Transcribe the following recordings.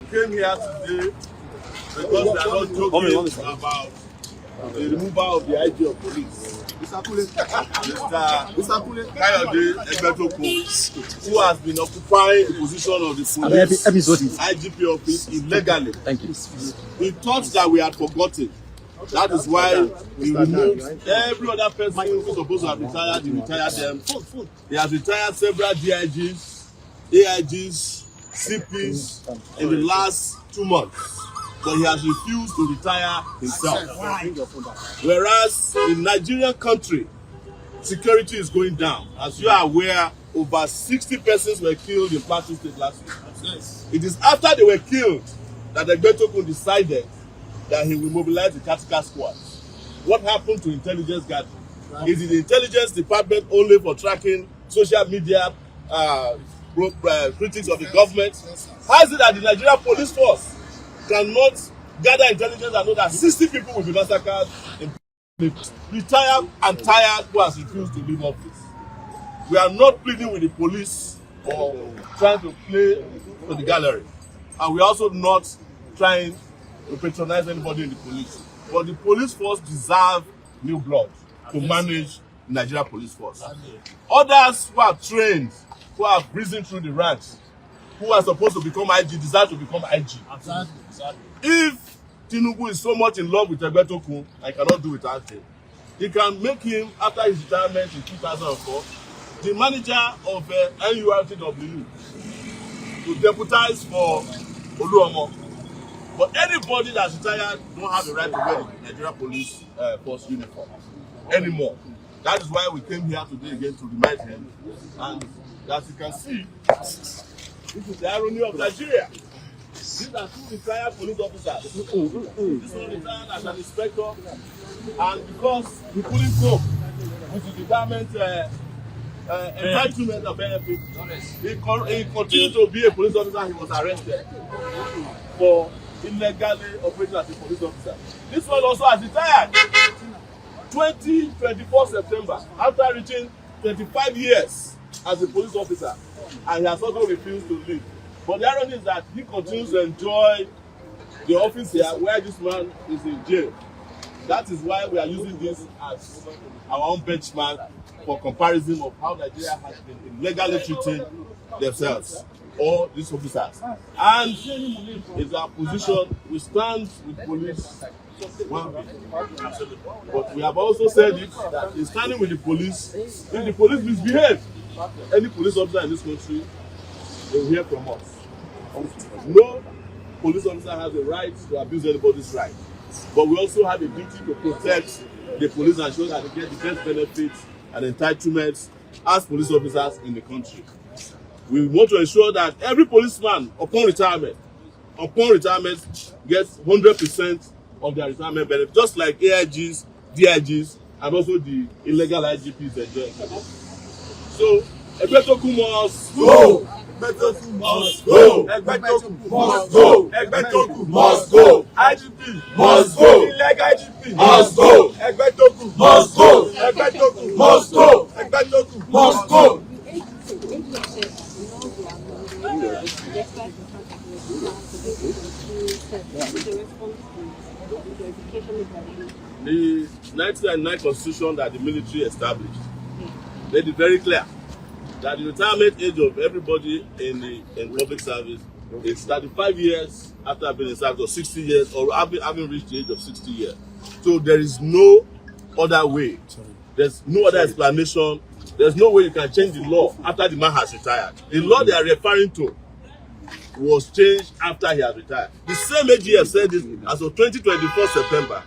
came here today because we are not joking about the removal of the IG of police, Mr. Egbetokun, who has been occupying the position of the police IGP office illegally. Thank you. We thought that we had forgotten. That is why we removed every other person who is supposed to have retired. He retired them. He has retired several DIGs, AIGs, CPs in the last 2 months. But he has refused to retire himself. Whereas in Nigerian country, security is going down. As you are aware, over 60 persons were killed in Plateau State last week. It is after they were killed that Egbetokun decided that he will mobilize the tactical squad. What happened to intelligence gathering? Is it the intelligence department only for tracking social media critics of the government? How is it that the Nigerian police force cannot gather intelligence and know that 60 people will be massacred in retired and tired who has refused to leave office? We are not pleading with the police or trying to play to the gallery. And we are also not trying to patronize anybody in the police. But the police force deserve new blood to manage the Nigerian police force. Others who are trained, who have risen through the ranks, who are supposed to become IG, deserve to become IG. If Tinubu is so much in love with Egbetokun, I cannot do without him. He can make him, after his retirement in 2004, the manager of NURTW to deputize for Oluomo. But anybody that's retired don't have the right to wear the Nigerian police force uniform anymore. That is why we came here today again to remind him. And as you can see, this is the irony of Nigeria. These are two retired police officers. This one retired as an inspector, and because he couldn't cope with the department entitlement of benefit, he continued to be a police officer. He was arrested for illegally operating as a police officer. This one also has retired 2024 September after reaching 25 years as a police officer, and he has also refused to leave. But the irony is that he continues to enjoy the office here where this man is in jail. That is why we are using this as our own benchmark for comparison of how Nigeria has been illegally treating themselves, or these officers. And it's our position, we stand with police. But we have also said it, that in standing with the police, if the police misbehave, any police officer in this country, they will hear from us. No police officer has the right to abuse anybody's right. But we also have a duty to protect the police and ensure that they get the best benefits and entitlements as police officers in the country. We want to ensure that every policeman, upon retirement, gets 100% of their retirement benefits, just like AIGs, DIGs, and also the illegal IGPs enjoy. So, Egbetokun must go! Egbetokun must go! Egbetokun must go! Egbetokun must go! IGP must go! Illegal IGP must go! Egbetokun must go! Egbetokun must go! Egbetokun must go! The 1999 constitution that the military established made it very clear that the retirement age of everybody in public service is 35 years after being in service, or 60 years, or having reached the age of 60 years. So there is no other way. There's no other explanation. There's no way you can change the law after the man has retired. The law they are referring to was changed after he has retired. The same AGF said this as of 2024 September,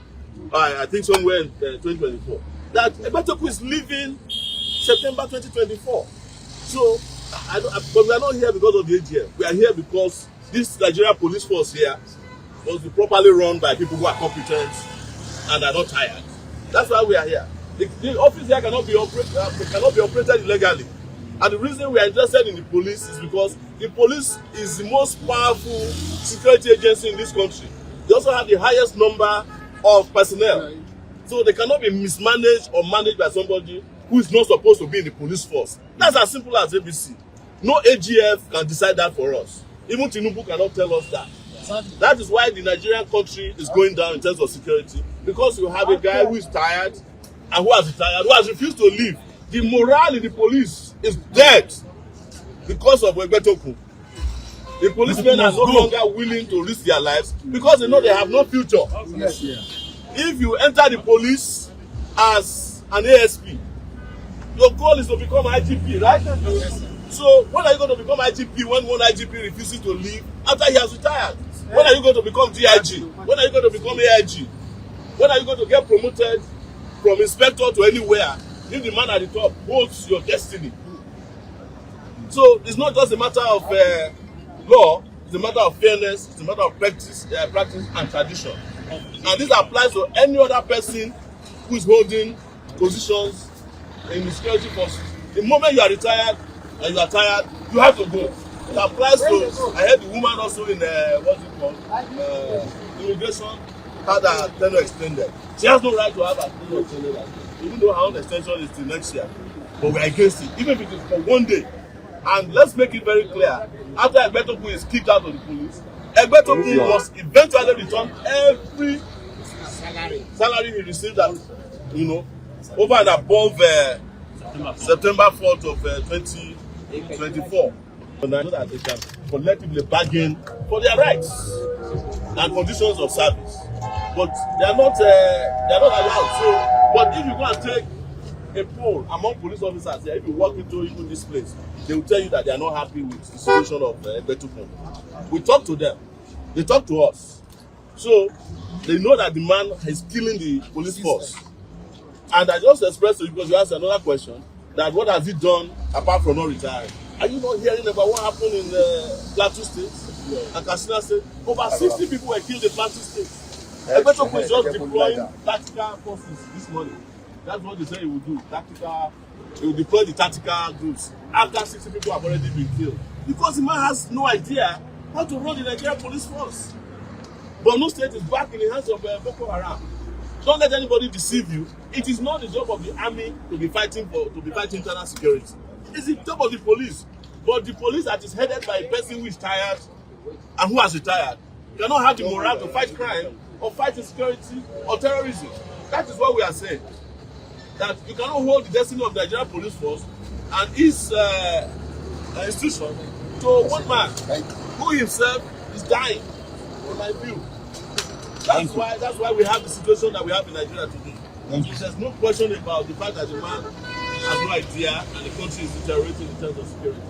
I think somewhere in 2024, that Egbetokun is leaving September 2024. So, but we are not here because of the AGF. We are here because this Nigerian police force here must be properly run by people who are competent and are not tired. That's why we are here. The office here cannot be operated illegally. And the reason we are interested in the police is because the police is the most powerful security agency in this country. They also have the highest number of personnel. So they cannot be mismanaged or managed by somebody who is not supposed to be in the police force. That's as simple as ABC. No AGF can decide that for us. Even Tinubu cannot tell us that. That is why the Nigerian country is going down in terms of security, because you have a guy who is tired and who has retired, who has refused to leave. The morale in the police is dead because of Egbetokun. The policemen are no longer willing to risk their lives because they know they have no future. Yes, yeah. If you enter the police as an ASP, your goal is to become IGP, right? Yes, so when are you going to become IGP when one IGP refuses to leave after he has retired? When are you going to become DIG? When are you going to become AIG? When are you going to get promoted from inspector to anywhere if the man at the top holds your destiny? So it's not just a matter of law, it's a matter of fairness, it's a matter of practice and tradition. And this applies to any other person who is holding positions in the security forces. The moment you are retired and you are tired, you have to go. It applies to, I heard the woman also in, what's it called, immigration, had her tenure extended. She has no right to have her tenure extended. Even though her own extension is till next year. But we are against it, even if it is for 1 day. And let's make it very clear, after Egbetokun is kicked out of the police, Egbetokun must eventually return every salary he received at, over and above September 4th of 2024. So that they can collectively bargain for their rights and conditions of service. But they are not allowed. So, but if you go and take a poll among police officers here, if you walk into even this place, they will tell you that they are not happy with the situation of Egbetokun. We talk to them, they talk to us. So they know that the man is killing the police force. And I just expressed to you, because you asked another question, that what has he done apart from not retiring? Are you not hearing about what happened in Plateau State and Katsina State? Over 60 people were killed in Plateau State. Egbetokun is just deploying tactical forces this morning. That's what they say he will do. He will deploy the tactical groups after 60 people have already been killed. Because the man has no idea how to run the Nigerian police force. Borno State is back in the hands of Boko Haram. Don't let anybody deceive you. It is not the job of the army to be fighting internal security. It's the job of the police. But the police that is headed by a person who is tired and who has retired cannot have the morale to fight crime or fight insecurity or terrorism. That is what we are saying. That you cannot hold the destiny of the Nigerian police force and its institution to one man who himself is dying, in my view. That's why we have the situation that we have in Nigeria today. There's no question about the fact that the man has no idea and the country is deteriorating in terms of security.